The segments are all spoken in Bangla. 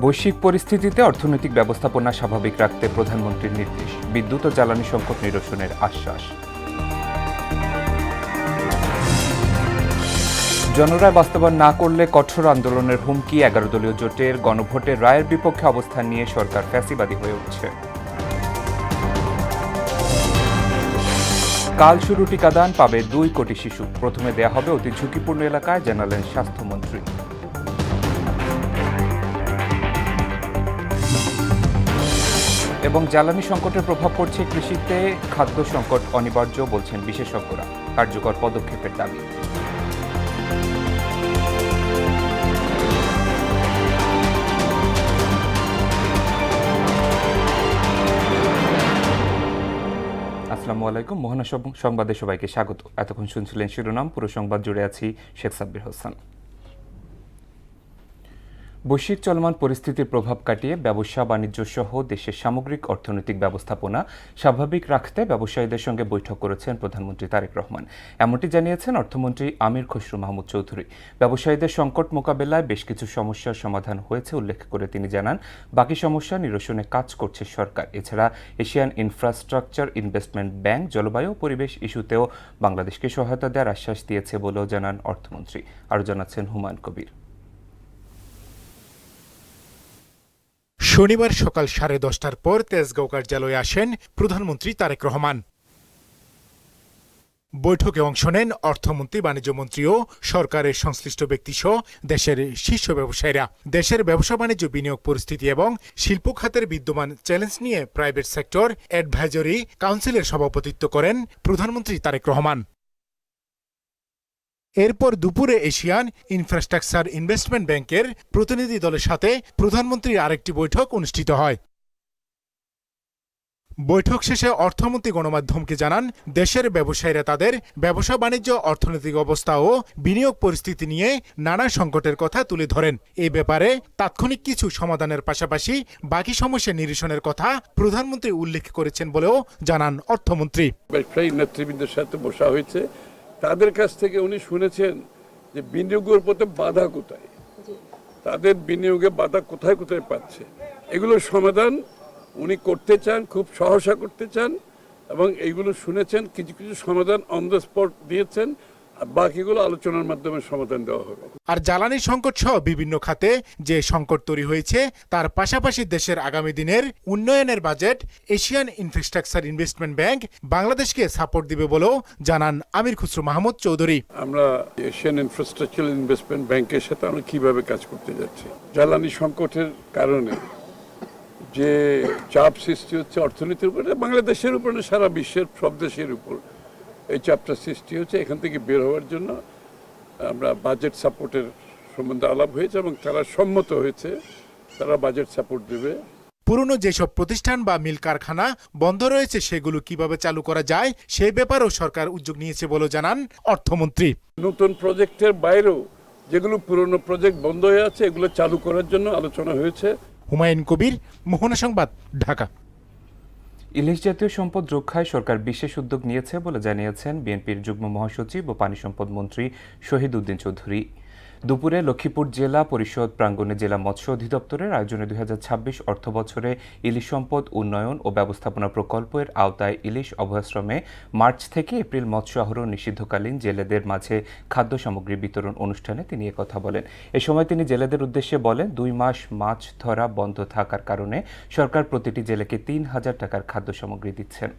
বৈশ্বিক পরিস্থিতিতে অর্থনৈতিক ব্যবস্থাপনা স্বাভাবিক রাখতে প্রধানমন্ত্রীর নির্দেশ, বিদ্যুৎ ও জ্বালানি সংকট নিরসনের আশ্বাস। জনরায় বাস্তবায়ন না করলে কঠোর আন্দোলনের হুমকি, 11 দলীয় জোটের গণভোটের রায়ের বিপক্ষে অবস্থান নিয়ে সরকার ফ্যাসিবাদী হয়ে উঠছে। কাল শুরু টিকাদান, পাবে 2 কোটি শিশু। প্রথমে দেয়া হবে অতি ঝুঁকিপূর্ণ এলাকায়, জানালেন স্বাস্থ্যমন্ত্রী। এবং জ্বালানি সংকটের প্রভাব পড়ছে কৃষিতে, খাদ্য সংকট অনিবার্য বলছেন বিশেষজ্ঞরা, কার্যকর পদক্ষেপের দাবি। আসসালামু আলাইকুম, মোহনা সংবাদে সবাইকে স্বাগত। এতক্ষণ শুনছিলেন শিরোনাম, পুরো সংবাদ জুড়ে আছি শেখ সাব্বির হোসেন। বৈশ্বিক চলমান পরিস্থিতির প্রভাব কাটিয়ে ব্যবসা বাণিজ্য সহ দেশের সামগ্রিক অর্থনৈতিক ব্যবস্থাপনা স্বাভাবিক রাখতে ব্যবসায়ীদের সঙ্গে বৈঠক করেছেন প্রধানমন্ত্রী তারেক রহমান। এমনটি জানিয়েছেন অর্থমন্ত্রী আমির খসরু মাহমুদ চৌধুরী। ব্যবসায়ীদের সংকট মোকাবেলায় বেশ কিছু সমস্যার সমাধান হয়েছে উল্লেখ করে তিনি জানান, বাকি সমস্যা নিরসনে কাজ করছে সরকার। এছাড়া এশিয়ান ইনফ্রাস্ট্রাকচার ইনভেস্টমেন্ট ব্যাংক জলবায়ু ও পরিবেশ ইস্যুতেও বাংলাদেশকে সহায়তা দেওয়ার আশ্বাস দিয়েছে বলেও জানান অর্থমন্ত্রী। আরও জানাচ্ছেন হুমায়ুন কবির। শনিবার সকাল 10:30টার পর তেজগাঁও কার্যালয়ে আসেন প্রধানমন্ত্রী তারেক রহমান। বৈঠকে অংশ নেন অর্থমন্ত্রী, বাণিজ্যমন্ত্রী ও সরকারের সংশ্লিষ্ট ব্যক্তিসহ দেশের শীর্ষ ব্যবসায়ীরা। দেশের ব্যবসা বাণিজ্য, বিনিয়োগ পরিস্থিতি এবং শিল্প খাতের বিদ্যমান চ্যালেঞ্জ নিয়ে প্রাইভেট সেক্টর অ্যাডভাইজরি কাউন্সিলের সভাপতিত্ব করেন প্রধানমন্ত্রী তারেক রহমান। এরপর দুপুরে এশিয়ান ইনফ্রাস্ট্রাকচার ইনভেস্টমেন্ট ব্যাংকের প্রতিনিধি দলের সাথে প্রধানমন্ত্রীর আরেকটি বৈঠক অনুষ্ঠিত হয়। বৈঠক শেষে অর্থমন্ত্রী গণমাধ্যমকে জানান, দেশের ব্যবসায়ীরা তাদের ব্যবসা বাণিজ্য, অর্থনৈতিক অবস্থা ও বিনিয়োগ পরিস্থিতি নিয়ে নানা সংকটের কথা তুলে ধরেন। এই ব্যাপারে তাৎক্ষণিক কিছু সমাধানের পাশাপাশি বাকি সমস্যা নিরসনের কথা প্রধানমন্ত্রী উল্লেখ করেছেন বলেও জানান অর্থমন্ত্রী। ব্যবসায়ী নেতৃবৃন্দের সাথে বসা হয়েছে, তাদের কাছ থেকে উনি শুনেছেন যে বিনিয়োগের পথে বাধা কোথায়, তাদের বিনিয়োগে বাধা কোথায় কোথায় পাচ্ছে, এগুলোর সমাধান উনি করতে চান, খুব সহসা করতে চান এবং এইগুলো শুনেছেন। কিছু কিছু সমাধান অন দ্য স্পট দিয়েছেন, আর বাকিগুলো আলোচনার মাধ্যমে সমাধান দেওয়া হবে। আর জ্বালানি সংকট সহ বিভিন্ন খাতে যে সংকট তৈরি হয়েছে, তার পাশাপাশি দেশের আগামী দিনের উন্নয়নের budget Asian infrastructure investment bank বাংলাদেশকে সাপোর্ট দিবে বলেও জানান আমির খসরু মাহমুদ চৌধুরী। আমরা এশিয়ান ইনফ্রাস্ট্রাকচার ইনভেস্টমেন্ট ব্যাংকের সাথে আমরা কিভাবে কাজ করতে যাচ্ছি, জ্বালানি সংকটের কারণে যে চাপ সৃষ্টি হচ্ছে অর্থনীতির উপরে, বাংলাদেশের উপরে, সারা বিশ্বের সব দেশের উপর এই চাপটা সৃষ্টি হচ্ছে। এখান থেকে বের হওয়ার জন্য আমরা বাজেট সাপোর্টের সম্বন্ধে আলাপ হয়েছে এবং তারা সম্মত হয়েছে, তারা বাজেট সাপোর্ট দেবে। পুরনো যেসব প্রতিষ্ঠান বা মিল কারখানা বন্ধ রয়েছে, সেগুলো কিভাবে চালু করা যায় সেই ব্যাপারেও সরকার উদ্যোগ নিয়েছে বলে জানান অর্থমন্ত্রী। নতুন প্রজেক্টের বাইরেও যেগুলো পুরনো প্রজেক্ট বন্ধ হয়ে আছে, এগুলো চালু করার জন্য আলোচনা হয়েছে। হুমায়ুন কবির, মোহনা সংবাদ, ঢাকা। ইলিশ জাতীয় সম্পদ রক্ষায় সরকার বিশেষ উদ্যোগ নিয়েছে বলে জানিয়েছেন বিএনপির যুগ্ম মহাসচিব ও পানি সম্পদ মন্ত্রী শহীদ উদ্দিন চৌধুরী। দুপুরে লক্ষ্মীপুর জেলা পরিষদ প্রাঙ্গণে জেলা মৎস্য অধিদপ্তরের আয়োজনে 2026 অর্থ বছরে ইলিশ সম্পদ উন্নয়ন ও ব্যবস্থাপনা প্রকল্পের আওতায় ইলিশ অভয়াশ্রমে মার্চ থেকে এপ্রিল মৎস্য আহরণ নিষিদ্ধকালীন জেলেদের মাঝে খাদ্য সামগ্রী বিতরণ অনুষ্ঠানে তিনি একথা বলেন। এ সময় তিনি জেলেদের উদ্দেশ্যে বলেন, 2 মাস মাছ ধরা বন্ধ থাকার কারণে সরকার প্রতিটি জেলেকে 3,000 টাকার খাদ্য সামগ্রী দিচ্ছেন।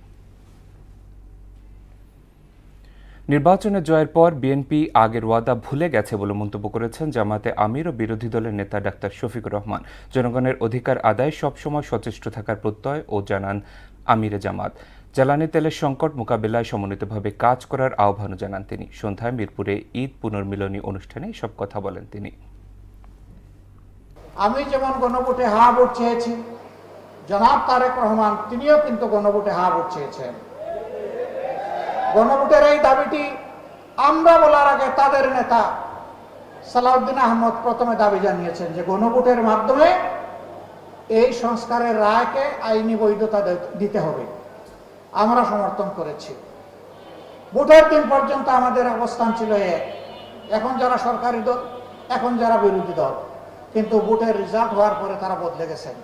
নির্বাচনে জয়ের পর বিএনপি আগের ওয়াদা ভুলে গেছে বলে মন্তব্য করেছেন জামায়াতে আমির ও বিরোধী দলের নেতা ডাক্তার শফিকুর রহমান। জনগণের অধিকার আদায় সবসময় সচেষ্ট থাকার প্রত্যয় ও জানান আমিরে জামাত। জ্বালানি তেলের সংকট মোকাবেলায় সমন্বিতভাবে কাজ করার আহ্বানও জানান তিনি। সন্ধ্যায় মিরপুরে ঈদ পুনর্মিলনী অনুষ্ঠানে এসব কথা বলেন তিনি। আমি যেমন গণভোটে হা ভোট চেয়েছি, জনাব তারেক রহমান তিনিও কিন্তু গণভোটে হা ভোট চেয়েছেন। গণভোটের এই দাবিটি আমরা বলার আগে তাদের নেতা সালাউদ্দিন আহমদ প্রথমে দাবি জানিয়েছেন যে গণভোটের মাধ্যমে এই সংস্কারের রায়কে আইনি বৈধতা দিতে হবে। আমরা সমর্থন করেছি। ভোটের দিন পর্যন্ত আমাদের অবস্থান ছিল এক। এখন যারা সরকারি দল, এখন যারা বিরোধী দল, কিন্তু ভোটের রেজাল্ট হওয়ার পরে তারা বদলে গেছেন।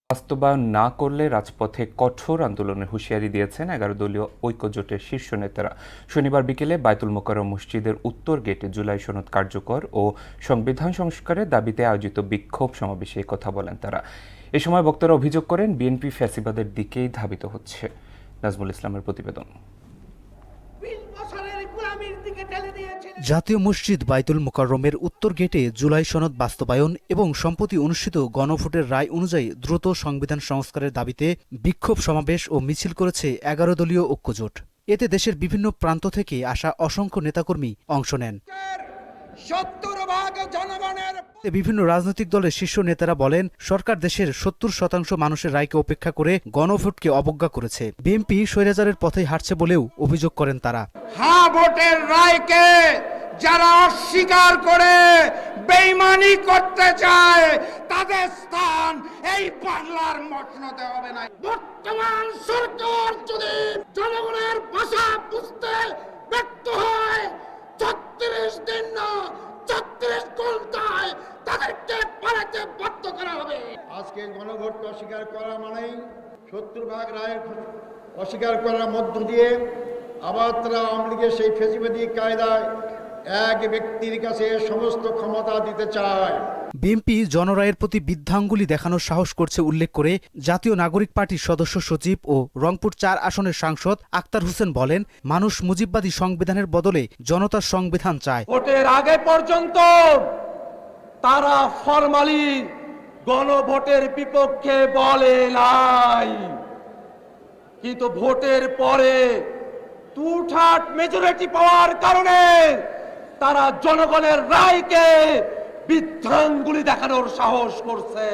বাস্তবায়ন না করলে রাজপথে কঠোর আন্দোলনের হুঁশিয়ারি দিয়েছেন 11 দলীয় ঐক্যজোটের শীর্ষ নেতারা। শনিবার বিকেলে বায়তুল মোকাররম মসজিদের উত্তর গেটে জুলাই সনদ কার্যকর ও সংবিধান সংস্কারের দাবিতে আয়োজিত বিক্ষোভ সমাবেশে এই কথা বলেন তারা। এ সময় বক্তারা অভিযোগ করেন বিএনপি ফ্যাসিবাদের দিকেই ধাবিত হচ্ছে। নাজমুল ইসলামের প্রতিবেদন। জাতীয় মসজিদ বায়তুল মোকাররমের উত্তর গেটে জুলাই সনদ বাস্তবায়ন এবং সম্প্রতি অনুষ্ঠিত গণভোটের রায় অনুযায়ী দ্রুত সংবিধান সংস্কারের দাবিতে বিক্ষোভ সমাবেশ ও মিছিল করেছে 11 দলীয় ঐক্যজোট। এতে দেশের বিভিন্ন প্রান্ত থেকে আসা অসংখ্য নেতাকর্মী অংশ নেন। বিভিন্ন রাজনৈতিক দলের শীর্ষ নেতারা বলেন, সরকার দেশের 70% মানুষের রায়কে উপেক্ষা করে গণভোটকে অবজ্ঞা করেছে। বিএনপি স্বৈরাচারের পথেই হাঁটছে বলেও অভিযোগ করেন তারা। হ্যাঁ ভোটের রায়কে যারা অস্বীকার করে বেঈমানি করতে চায় তাদের স্থান এই বাংলার মসনদে হবে না। বর্তমান সরকার যদি জনগণের ভাষা বুঝতে ব্যর্থ হয় 36 দিন না 36 ঘন্টায় তাদেরকে পালাতে বাধ্য করা হবে। আজকে গণভোটকে অস্বীকার করা মানেই 70 রায় অস্বীকার করার মধ্য দিয়ে আবার তারা আওয়ামী লীগের সেই ফেসিবাদী কায়দায় এক ব্যক্তির কাছে সমস্ত ক্ষমতা দিতে চায়। বিএনপি জনরায়ের প্রতি বৃদ্ধাঙ্গুলি দেখানোর সাহস করছে উল্লেখ করে জাতীয় নাগরিক পার্টির সদস্য সচিব ও রংপুর 4 আসনের সাংসদ আক্তার হোসেন বলেন, মানুষ মুজিববাদী সংবিধানের বদলে জনতার সংবিধান চায়। ভোটের আগে পর্যন্ত তারা ফরমালি গণভোটের বিপক্ষে বলে নাই, কিন্তু ভোটের পরে টু-থার্ড মেজরিটি পাওয়ার কারণে তারা জনগণের রায়কে বৃদ্ধাঙ্গুলি দেখানোর সাহস করছে।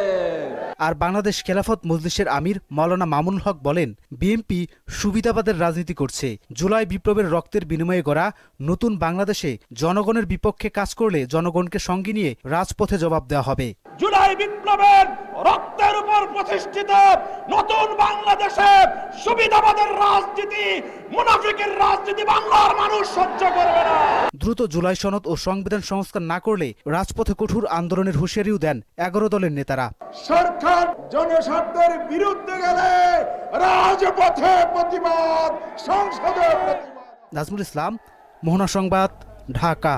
আর বাংলাদেশ খেলাফত মজলিসের আমির মাওলানা মামুনুল হক বলেন, বিএনপি সুবিধাবাদের রাজনীতি করছে। জুলাই বিপ্লবের রক্তের বিনিময়ে গড়া নতুন বাংলাদেশে জনগণের বিপক্ষে কাজ করলে জনগণকে সঙ্গে নিয়ে রাজপথে জবাব দেওয়া হবে। জুলাই বিপ্লবের রক্তের উপর প্রতিষ্ঠিত নতুন বাংলাদেশে সুবিধাবাদের রাজনীতি, মুনাফিকের রাজনীতি বাংলার মানুষ সহ্য করবে না। দ্রুত জুলাই সনদ ও সংবিধান সংস্কার না করলে রাজপথে কঠোর আন্দোলনের হুঁশিয়ারিও দেন 11 দলের নেতারা। সরকার জনস্বার্থের বিরুদ্ধে গেলে রাজপথে প্রতিবাদ, সংসদে প্রতিবাদ। নাজমুল ইসলাম, মোহনা সংবাদ, ঢাকা।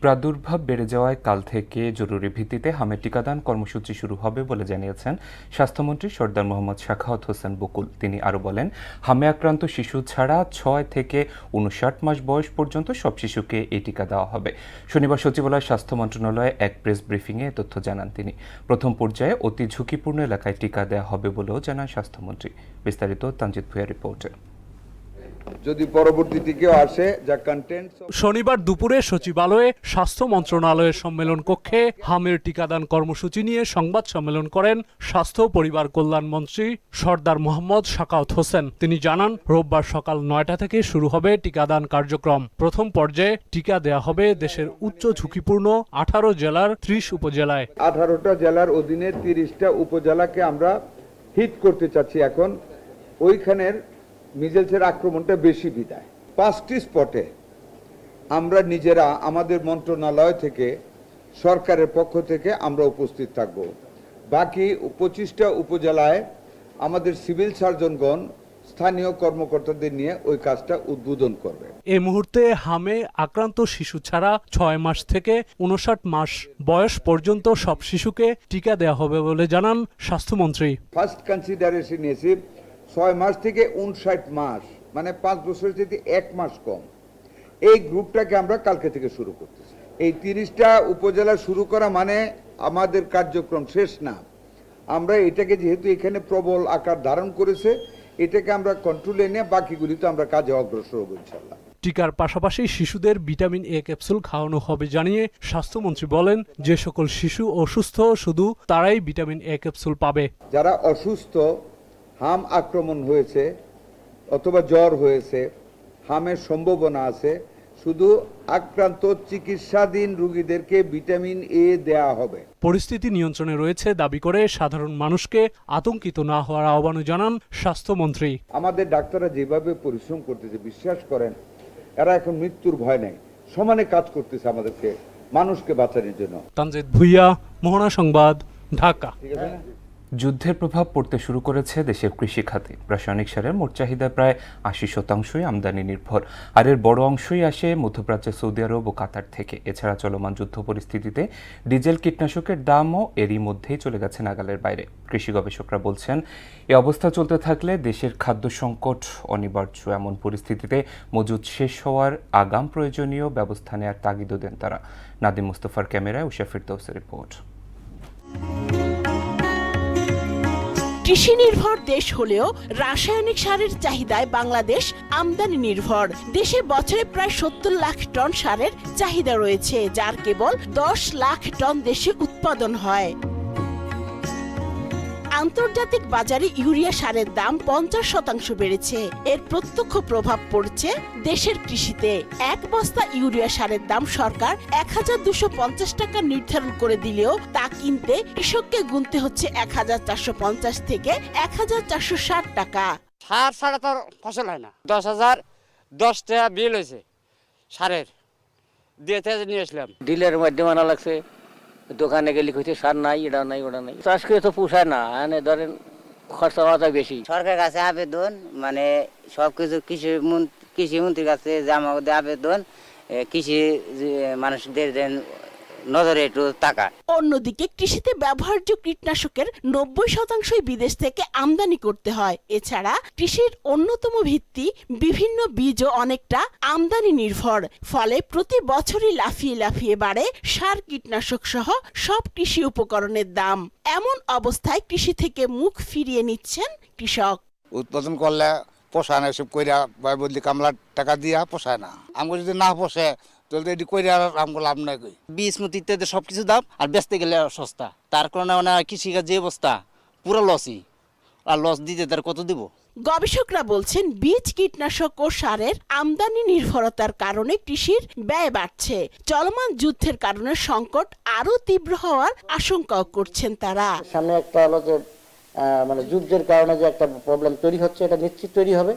প্রাদুর্ভাব বেড়ে যাওয়ায় কাল থেকে জরুরি ভিত্তিতে হামের টিকাদান কর্মসূচি শুরু হবে বলে জানিয়েছেন স্বাস্থ্যমন্ত্রী সরদার মোহাম্মদ সাখাওয়াত হোসেন বকুল। তিনি আরও বলেন, হামে আক্রান্ত শিশু ছাড়া 6 থেকে 59 মাস বয়স পর্যন্ত সব শিশুকে এই টিকা দেওয়া হবে। শনিবার সচিবালয় স্বাস্থ্য মন্ত্রণালয়ে এক প্রেস ব্রিফিংয়ে তথ্য জানান তিনি। প্রথম পর্যায়ে অতি ঝুঁকিপূর্ণ এলাকায় টিকা দেওয়া হবে বলেও জানান স্বাস্থ্যমন্ত্রী। বিস্তারিত তানজিদ ভুঁইয়া রিপোর্টে। যদি পরবর্তীতে কেউ আসে যা কন্টেন্ট। শনিবার দুপুরে সচিবালয়ে স্বাস্থ্য মন্ত্রণালয়ের সম্মেলন কক্ষে হামের টিকাদান কর্মসূচি নিয়ে সংবাদ সম্মেলন করেন স্বাস্থ্য পরিবার কল্যাণ মন্ত্রী সরদার মোহাম্মদ সাখাওয়াত হোসেন। তিনি জানান, রোববার সকাল 9টা থেকে শুরু হবে টিকাদান কার্যক্রম। প্রথম পর্যায়ে টিকা দেয়া হবে দেশের উচ্চ ঝুঁকিপূর্ণ 18 জেলার 30 উপজেলায়। 18টা জেলার অধীনে 30টা উপজেলাকে আমরা হিট করতে চাচ্ছি। এখন ওইখানের মিজেলসের আক্রমণটা বেশি বিদায় 5টি স্পটে আমরা নিজেরা আমাদের মন্ত্রণালয় থেকে সরকারের পক্ষ থেকে আমরা উপস্থিত থাকব। বাকি 25টা উপজেলায় আমাদের সিভিল সার্জনগণ স্থানীয় কর্মকর্তাদের নিয়ে ওই কাজটা উদ্বোধন করবে। এই মুহূর্তে হামে আক্রান্ত শিশু ছাড়া 6 মাস থেকে 59 মাস বয়স পর্যন্ত সব শিশুকে টিকা দেওয়া হবে বলে জানান স্বাস্থ্যমন্ত্রী। ফার্স্ট কনসিডারেশন নিয়েছি 6 মাস থেকে 59 মাস, মানে 5 বছর থেকে 1 মাস কম। এই গ্রুপটাকে আমরা কালকে থেকে শুরু করতেছি। এই 30টা উপজেলা শুরু করা মানে আমাদের কার্যক্রম শেষ না। আমরা এটাকে যেহেতু এখানে প্রবল আকার ধারণ করেছে, এটাকে আমরা কন্ট্রোলে নিয়ে বাকিগুলি তো আমরা কাজে অগ্রসর হব ইনশাআল্লাহ। টিকার পাশাপাশি শিশুদের ভিটামিন এ ক্যাপসুল খাওয়ানো হবে জানিয়ে স্বাস্থ্যমন্ত্রী বলেন, যে সকল শিশু অসুস্থ শুধু তারাই ভিটামিন এ ক্যাপসুল পাবে। যারা অসুস্থ, হাম আক্রমণ হয়েছে অথবা জ্বর হয়েছে, হামের সম্ভাবনা আছে, শুধু আক্রান্ত চিকিৎসাধীন রোগীদেরকে ভিটামিন এ দেয়া হবে। পরিস্থিতি নিয়ন্ত্রণে রয়েছে দাবি করে সাধারণ মানুষকে আতঙ্কিত না হওয়ার আহ্বান জানান স্বাস্থ্যমন্ত্রী। আমাদের ডাক্তাররা যেভাবে পরিশ্রম করতেছে, বিশ্বাস করেন এরা এখন মৃত্যুর ভয় নেই, সমানে কাজ করতেছে আমাদেরকে মানুষকে বাঁচানোর জন্য। তানজিদ ভুইয়া, মোহনা সংবাদ, ঢাকা। ঠিক আছে না? যুদ্ধের প্রভাব পড়তে শুরু করেছে দেশের কৃষি খাতে। রাসায়নিক সারের মোট চাহিদা প্রায় ৮০% আমদানি নির্ভর, আর এর বড় অংশই আসে মধ্যপ্রাচ্যের সৌদি আরব ও কাতার থেকে। এছাড়া চলমান যুদ্ধ পরিস্থিতিতে ডিজেল, কীটনাশকের দামও এরই মধ্যেই চলে গেছে নাগালের বাইরে। কৃষি গবেষকরা বলছেন, এ অবস্থা চলতে থাকলে দেশের খাদ্য সংকট অনিবার্য। এমন পরিস্থিতিতে মজুদ শেষ হওয়ার আগাম প্রয়োজনীয় ব্যবস্থা নেওয়ার তাগিদও দেন তারা। নাদিম মুস্তফার ক্যামেরায় উষা ফিরদৌসের রিপোর্ট। কৃষি নির্ভর দেশ হলেও রাসায়নিক সারের চাহিদায় বাংলাদেশ আমদানি নির্ভর। দেশে বছরে প্রায় ৭০ লাখ টন সারের চাহিদা রয়েছে, যার কেবল ১০ লাখ টন দেশে উৎপাদন হয়। আন্তর্জাতিক বাজারে ইউরিয়া সারের দাম ৫০% বেড়েছে। এর প্রত্যক্ষ প্রভাব পড়ছে দেশের কৃষিতে। এক বস্তা ইউরিয়া সারের দাম সরকার ১,২৫০ টাকা নির্ধারণ করে দিলেও তা কিনতে কৃষককে গুনতে হচ্ছে ১,৪৫০ থেকে ১,৪৬০ টাকা। সার ছাড়া তো ফসল হয় না। ১০,০১০ টাকা বিল হয়েছে সারের, দিয়ে নিয়ে আসলাম। ডিলের মাধ্যমে আনা লাগছে, দোকানে গেলে হইতে সার নাই, এটা নাই, ওটা নাই। চাষ করে তো পোষায় না, এনে ধরেন খরচা বেশি। সরকারের কাছে আবেদন, মানে সবকিছু কৃষিমন্ত্রীর কাছে আমাদের আবেদন, কৃষি মানুষদের নজরে একটু টাকা। অন্যদিকে কৃষিতে ব্যবহার্য কীটনাশকের ৯০% বিদেশ থেকে আমদানি করতে হয়। এছাড়া কৃষির অন্যতম ভিত্তি বিভিন্ন বীজও অনেকটা আমদানি নির্ভর। ফলে প্রতি বছরই লাফিয়ে লাফিয়ে বাড়ে সার, কীটনাশক সহ সব কৃষি উপকরণের দাম। এমন অবস্থায় কৃষি থেকে মুখ ফিরিয়ে নিচ্ছেন কৃষক। উৎপাদন করলে পোষায় না, এসব কইরা বদলি কামলার টাকা দিয়া পোষায় না। আমাকে যদি না পোষে তাহলে এটি কইরা আমগো লাভ নাই। কই বীজ মতি ইত্যাদি সবকিছু দাম, আর বেচতে গেলে সস্তা। তার কারণে মানে কৃষিকাজ যে অবস্থা, পুরো লসই। আর লস দিতে তার কত দিব? গবেষকরা বলছেন, বীজ, কীটনাশক ও সারের আমদানি নির্ভরতার কারণে কৃষির ব্যয় বাড়ছে। চলমান যুদ্ধের কারণে সংকট আরো তীব্র হওয়ার আশঙ্কাও করছেন তারা। সামনে একটা হলো যে মানে যুদ্ধের কারণে যে একটা প্রবলেম তৈরি হচ্ছে, এটা নিশ্চিত তৈরি হবে।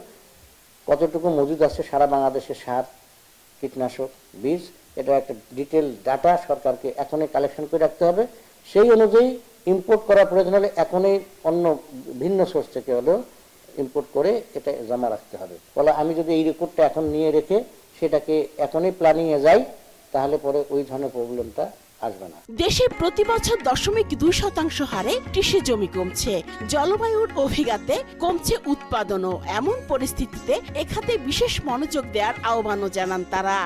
কতটুকু মজুদ আছে সারা বাংলাদেশে সার, কীটনাশক, বীজ, এটা একটা ডিটেল ডাটা সরকারকে এখনই কালেকশন করে রাখতে হবে। সেই অনুযায়ী ইম্পোর্ট করার প্রয়োজন হলে এখনই অন্য ভিন্ন সোর্স থেকে হলেও ইম্পোর্ট করে এটা জমা রাখতে হবে। ফলে আমি যদি এই রিপোর্টটা এখন নিয়ে রেখে সেটাকে এখনই প্ল্যানিংয়ে যাই, তাহলে পরে ওই ধরনের প্রবলেমটা আসবে না। দেশে প্রতি বছর 0.2% হারে কৃষি জমি কমছে। জলবায়ুর অভিঘাতে কমছে উৎপাদনও। এমন পরিস্থিতিতে এখাতে বিশেষ মনোযোগ দেওয়ার আহ্বানও জানান তারা।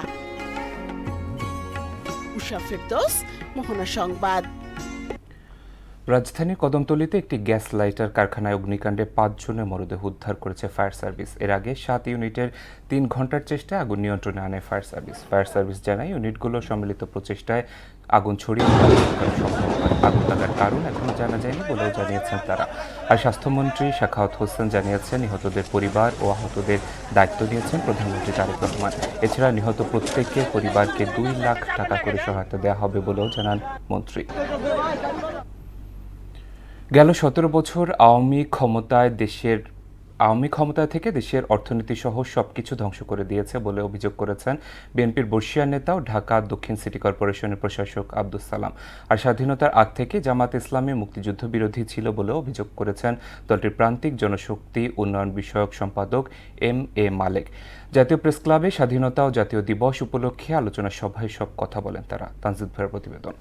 উষা ফিরদৌস, মোহনা সংবাদ। রাজধানীর কদমতলীতে একটি গ্যাস লাইটার কারখানায় অগ্নিকাণ্ডে ৫ জনের মরদেহ উদ্ধার করেছে ফায়ার সার্ভিস। এর আগে ৭ ইউনিটের ৩ ঘন্টার চেষ্টায় আগুন নিয়ন্ত্রণে আনে ফায়ার সার্ভিস। ফায়ার সার্ভিস জানায়, ইউনিটগুলোর সম্মিলিত প্রচেষ্টায় আগুন ছড়িয়ে সম্ভব হয়। আগুন লাগার কারণ এখনো জানা যায়নি বলেও জানিয়েছেন তারা। আর স্বাস্থ্যমন্ত্রী শাখাওয়াত হোসেন জানিয়েছেন, নিহতদের পরিবার ও আহতদের দায়িত্ব নিয়েছেন প্রধানমন্ত্রী তারেক রহমান। এছাড়া নিহত প্রত্যেকের পরিবারকে ২ লাখ টাকা করে সহায়তা দেওয়া হবে বলেও জানান মন্ত্রী। গেল ১৭ বছর আওয়ামী ক্ষমতায় থেকে দেশের অর্থনীতি সহ সবকিছু ধ্বংস করে দিয়েছে বলে অভিযোগ করেছেন বিএনপির বর্ষীয়ান নেতা ও ঢাকা দক্ষিণ সিটি কর্পোরেশনের প্রশাসক আব্দুস সালাম। আর স্বাধীনতার আগ থেকে জামাত ইসলামী মুক্তিযুদ্ধ বিরোধী ছিল বলেও অভিযোগ করেছেন দলটির প্রান্তিক জনশক্তি উন্নয়ন বিষয়ক সম্পাদক এম.এ. মালেক। জাতীয় প্রেস ক্লাবে স্বাধীনতা ও জাতীয় দিবস উপলক্ষে আলোচনা সভায় সব কথা বলেন তারা। তানজিদ ভাইয়ের প্রতিবেদন।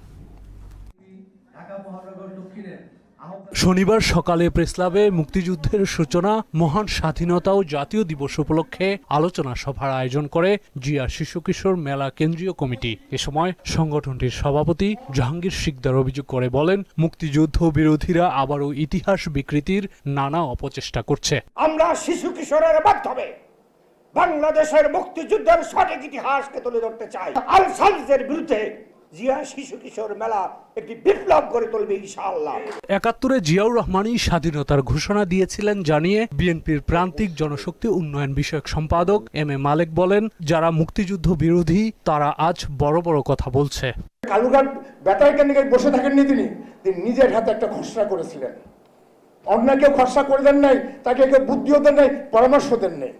শনিবার সকালে প্রেসক্লাবে মুক্তিযুদ্ধের সূচনা, মহান স্বাধীনতা ও জাতীয় দিবস উপলক্ষে আলোচনা সভার আয়োজন করে জিয়া শিশু কিশোর মেলা কেন্দ্রীয় কমিটি। এ সময় সংগঠনটির সভাপতি জাহাঙ্গীর শিকদার অভিযোগ করে বলেন, মুক্তিযুদ্ধ বিরোধীরা আবারও ইতিহাস বিকৃতির নানা অপচেষ্টা করছে। আমরা শিশু কিশোরের মাধ্যমে বাংলাদেশের মুক্তিযুদ্ধের সঠিক ইতিহাসকে তুলে ধরতে চাই। আল-সালিসের বিরুদ্ধে জিয়া শিশু কিশোর মেলা একটি বিপ্লব করে তুলবে ইনশাআল্লাহ। ৭১-এ জিয়াউর রহমানই স্বাধীনতার ঘোষণা দিয়েছিলেন জানিয়ে বিএনপির প্রান্তিক জনশক্তি উন্নয়ন বিষয়ক সম্পাদক এম.এ. মালেক বলেন, যারা মুক্তিযুদ্ধ বিরোধী তারা আজ বড় বড় কথা বলছে। কালুঘাট বেতার কেন্দ্রে বসে থাকেননি, তিনি নিজের হাতে একটা খসড়া করেছিলেন। অন্য কেউ খসড়া করে দেন নাই, তাকে কেউ বুদ্ধিও দেন নাই, পরামর্শ দেন নাই।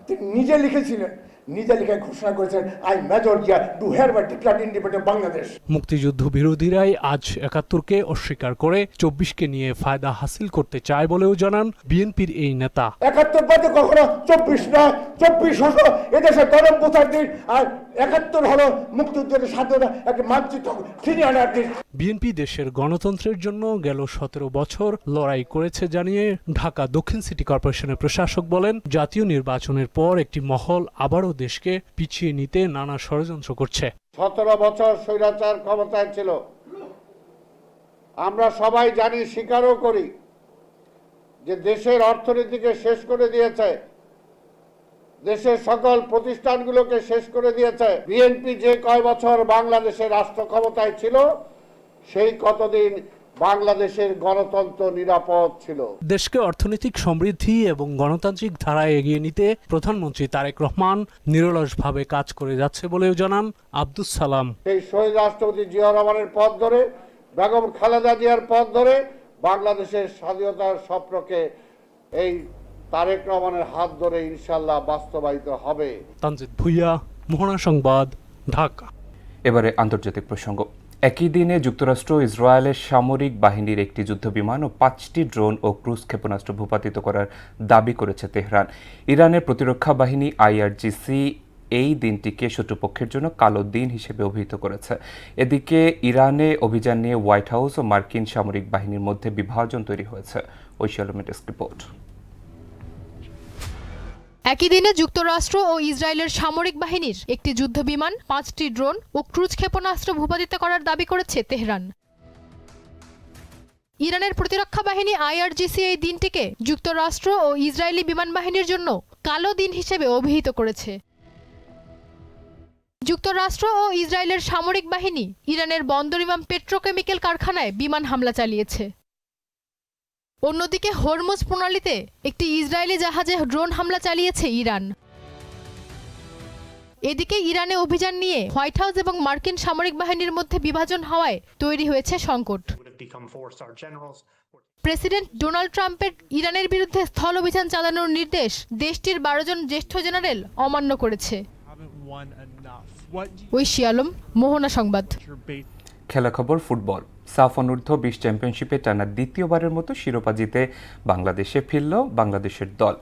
তিনি নিজে লিখেছিলেন নিজে লিখে ঘোষণা করেছেন, I major Zia do hereby declare independent Bangladesh. মুক্তিযুদ্ধ বিরোধীরাই আজ ৭১কে অস্বীকার করে ২৪কে নিয়ে ফায়দা হাসিল করতে চায় বলেও জানান বিএনপির এই নেতা। ৭১ বাদে কখনো ২৪ নয়, ২৪ হলো এদেশে গরম পোতার দিন, আর ৭১ হলো মুক্তিযুদ্ধের স্বাধীনতা একটা মানচিত্র ছিনিয়ে আনার দিন। বিএনপি দেশের গণতন্ত্রের জন্য গেল ১৭ বছর লড়াই করেছে জানিয়ে ঢাকা দক্ষিণ সিটি কর্পোরেশনের প্রশাসক বলেন, জাতীয় নির্বাচনের পর একটি মহল আবারও দেশকে পিছিয়ে নিতে নানা ষড়যন্ত্র করছে। ১৭ বছর স্বৈরাচার ক্ষমতায় ছিল, আমরা সবাই জানি, স্বীকারও করি যে দেশের অর্থনীতিকে শেষ করে দিয়েছে, দেশের সকল প্রতিষ্ঠানগুলোকে শেষ করে দিয়েছে। বিএনপি যে কয় বছর বাংলাদেশের রাষ্ট্র ক্ষমতায় ছিল, সেই কতদিন বাংলাদেশের গণতন্ত্র নিরাপদ ছিল। দেশকে অর্থনৈতিক সমৃদ্ধি এবং গণতান্ত্রিক ধারায় এগিয়ে নিতে প্রধানমন্ত্রী তারেক রহমান নিরলসভাবে কাজ করে যাচ্ছে বলেও জানান আব্দুস সালাম। সেই শহীদ রাষ্ট্রপতি জিয়াউর রহমানের পথ ধরে, বেগম খালেদা জিয়ার পথ ধরে বাংলাদেশের স্বাধীনতার স্বপ্নকে এই তারেক রহমানের হাত ধরে ইনশাআল্লাহ বাস্তবায়িত হবে। তানজিদ ভুইয়া, মোহনা সংবাদ, ঢাকা। এবারে আন্তর্জাতিক প্রসঙ্গ। একই দিনে যুক্তরাষ্ট্র ইসরায়েলের সামরিক বাহিনীর একটি যুদ্ধবিমান ও ৫টি ড্রোন ও ক্রুজ ক্ষেপণাস্ত্র ভূপাতিত করার দাবি করেছে তেহরান। ইরানের প্রতিরক্ষা বাহিনী আইআরজিসি এই দিনটিকে শত্রুপক্ষের জন্য কালো দিন হিসেবে অভিহিত করেছে। এদিকে ইরানে অভিযান নিয়ে হোয়াইট হাউস ও মার্কিন সামরিক বাহিনীর মধ্যে বিভাজন তৈরি হয়েছে। ঐশী আলমের ডেস্ক রিপোর্ট। একই দিনে যুক্তরাষ্ট্র ও ইসরায়েলের সামরিক বাহিনীর একটি যুদ্ধবিমান, ৫টি ড্রোন ও ক্রুজ ক্ষেপণাস্ত্র ভূপাতিত করার দাবি করেছে তেহরান। ইরানের প্রতিরক্ষা বাহিনী আইআরজিসি এই দিনটিকে যুক্তরাষ্ট্র ও ইসরায়েলি বিমান বাহিনীর জন্য কালো দিন হিসেবে অভিহিত করেছে। যুক্তরাষ্ট্র ও ইসরায়েলের সামরিক বাহিনী ইরানের বন্দর ইমাম পেট্রোকেমিক্যাল কারখানায় বিমান হামলা চালিয়েছে। অন্যদিকে হরমুজ প্রণালীতে একটি ইসরায়েলি জাহাজে ড্রোন হামলা চালিয়েছে ইরান। এদিকে ইরানে অভিযান নিয়ে হোয়াইট হাউস এবং মার্কিন সামরিক বাহিনীর মধ্যে বিভাজন হওয়ায় তৈরি হয়েছে সংকট। প্রেসিডেন্ট ডোনাল্ড ট্রাম্পের ইরানের বিরুদ্ধে স্থল অভিযান চালানোর নির্দেশ দেশটির ১২ জন জ্যেষ্ঠ জেনারেল অমান্য করেছে। ঐশী আলম, মোহনা সংবাদ। খেলা খবর ফুটবল। সাফ অনূর্ধ্ব ২০ চ্যাম্পিয়নশিপে টানা দ্বিতীয়বারের মতো শিরোপা জিতে বাংলাদেশে ফিরল বাংলাদেশের দল।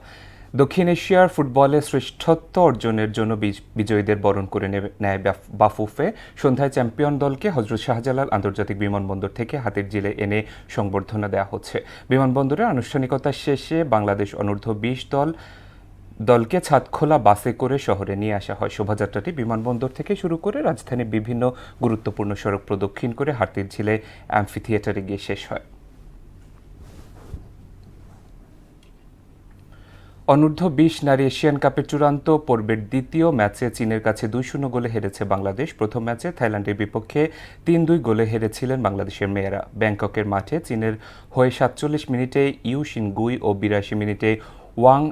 দক্ষিণ এশিয়ার ফুটবলে শ্রেষ্ঠত্ব অর্জনের জন্য বিজয়ীদের বরণ করে নেয় বাফুফে। সন্ধ্যায় চ্যাম্পিয়ন দলকে হযরত শাহজালাল আন্তর্জাতিক বিমানবন্দর থেকে হাতির ঝিলে এনে সংবর্ধনা দেওয়া হচ্ছে। বিমানবন্দরের আনুষ্ঠানিকতা শেষে বাংলাদেশ অনূর্ধ্ব ২০ দলকে ছাদখোলা বাসে করে শহরে নিয়ে আসা হয়। শোভাযাত্রাটি বিমানবন্দর থেকে শুরু করে রাজধানীর বিভিন্ন গুরুত্বপূর্ণ সড়ক প্রদক্ষিণ করে হাতির ঝিলে অ্যাম্ফি থিয়েটারে গিয়ে শেষ হয়। অনূর্ধ্ব ২০ নারী এশিয়ান কাপের চূড়ান্ত পর্বের দ্বিতীয় ম্যাচে চীনের কাছে ২-০ গোলে হেরেছে বাংলাদেশ। প্রথম ম্যাচে থাইল্যান্ডের বিপক্ষে ৩-২ গোলে হেরেছিলেন বাংলাদেশের মেয়েরা। ব্যাংককের মাঠে চীনের হয়ে ৪৭ মিনিটে ইউ শিনগুই ও ৮২ মিনিটে ওয়াং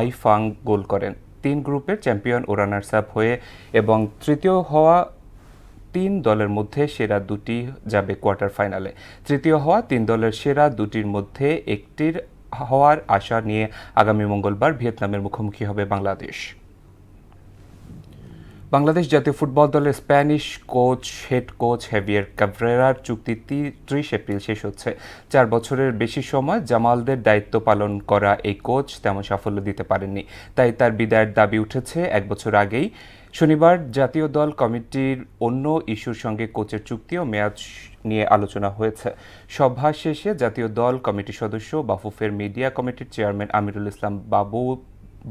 আইফাং গোল করেন। ৩ গ্রুপের চ্যাম্পিয়ন ও রানার্স আপ হয়ে এবং তৃতীয় হওয়া ৩ দলের মধ্যে সেরা দুটি যাবে কোয়ার্টার ফাইনালে। তৃতীয় হওয়া ৩ দলের সেরা দুটির মধ্যে একটির হওয়ার আশা নিয়ে আগামী মঙ্গলবার ভিয়েতনামের মুখোমুখি হবে বাংলাদেশ। বাংলাদেশ জাতীয় ফুটবল দলের স্প্যানিশ হেড কোচ হেভিয়ার ক্যাব্রেরার চুক্তি ৩০ এপ্রিল শেষ হচ্ছে। ৪ বছরের বেশি সময় জামালদের দায়িত্ব পালন করা এই কোচ তেমন সাফল্য দিতে পারেননি, তাই তার বিদায়ের দাবি উঠেছে ১ বছর আগেই। শনিবার জাতীয় দল কমিটির অন্য ইস্যুর সঙ্গে কোচের চুক্তি ও মেয়াদ নিয়ে আলোচনা হয়েছে। সভা শেষে জাতীয় দল কমিটির সদস্য বাফুফের মিডিয়া কমিটির চেয়ারম্যান আমিরুল ইসলাম বাবু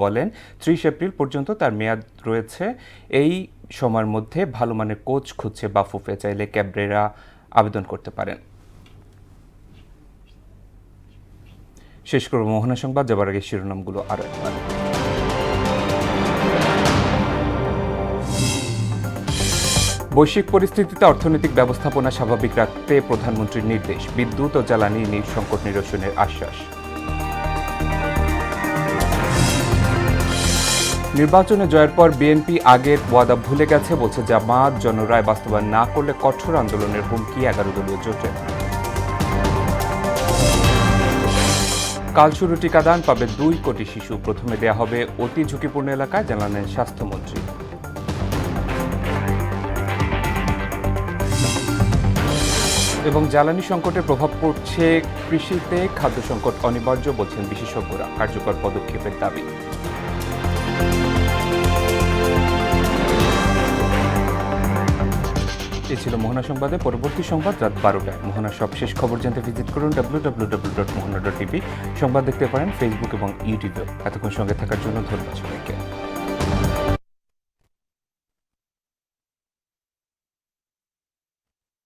বলেন, ৩০ এপ্রিল পর্যন্ত তার মেয়াদ রয়েছে। এই সময়ের মধ্যে ভালো মানের কোচ খুঁজছে বাফুফে, চাইলে ক্যাব্রেরা আবেদন করতে পারেন। শেষ করব মোহনা সংবাদ, যাবার আগে শিরোনামগুলো আরও একবার। বৈশ্বিক পরিস্থিতিতে অর্থনৈতিক ব্যবস্থাপনা স্বাভাবিক রাখতে প্রধানমন্ত্রীর নির্দেশ। বিদ্যুৎ ও জ্বালানি সংকট নিরসনের আশ্বাস। নির্বাচনে জয়ের পর বিএনপি আগের ওয়াদা ভুলে গেছে বলছে জামায়াত। জনরায় বাস্তবায়ন না করলে কঠোর আন্দোলনের হুমকি 11 দলীয় জোটের। কাল শুরু টিকাদান পাবে 2 কোটি শিশু। প্রথমে দেয়া হবে অতি ঝুঁকিপূর্ণ এলাকায়, জানালেন স্বাস্থ্যমন্ত্রী। এবং জ্বালানি সংকটের প্রভাব পড়ছে কৃষিতে, খাদ্য সংকট অনিবার্য বলছেন বিশেষজ্ঞরা, কার্যকর পদক্ষেপের দাবি। এ ছিল মোহনা সংবাদে। পরবর্তী সংবাদ রাত 12টায়। মোহনার সবশেষ খবর জানতে ভিজিট করুন www.mohana.tv। সংবাদ দেখতে পারেন ফেসবুক এবং ইউটিউবেও। এতক্ষণ সঙ্গে থাকার জন্য ধন্যবাদ সবাইকে।